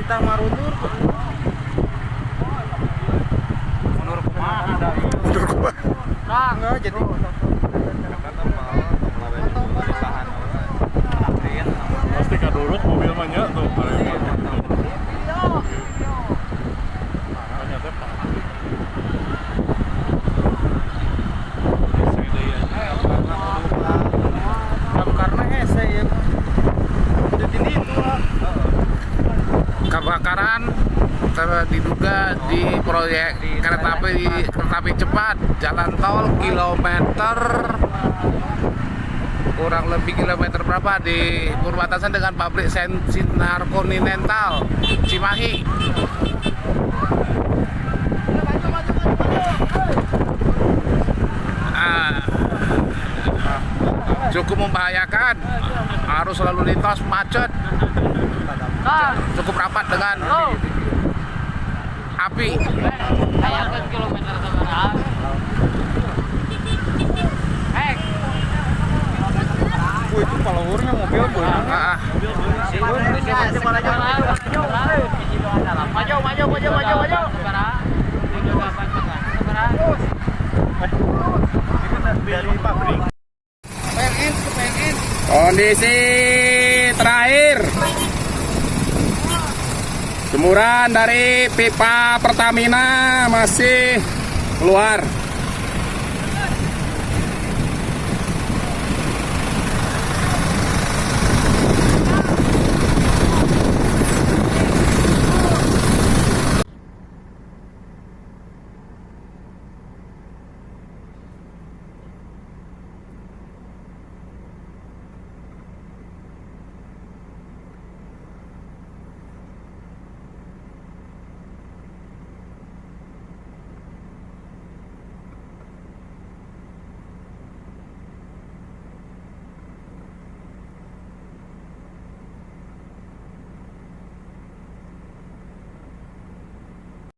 kita marundur. Mundur kumaha ada. Mundur kumaha? Nah, enggak jadi. Pasti kadurut mobil mah nya tuh. Karena hese ya. Jadi itu Kebakaran diduga di proyek kereta api cepat jalan tol kilometer kurang lebih kilometer berapa di perbatasan dengan pabrik Sinar Continental Cimahi. Cukup membahayakan, arus lalu lintas macet, cukup rapat dengan api. Kilometer seberapa? itu followernya mobil boy. Kondisi terakhir jemuran dari pipa Pertamina masih keluar.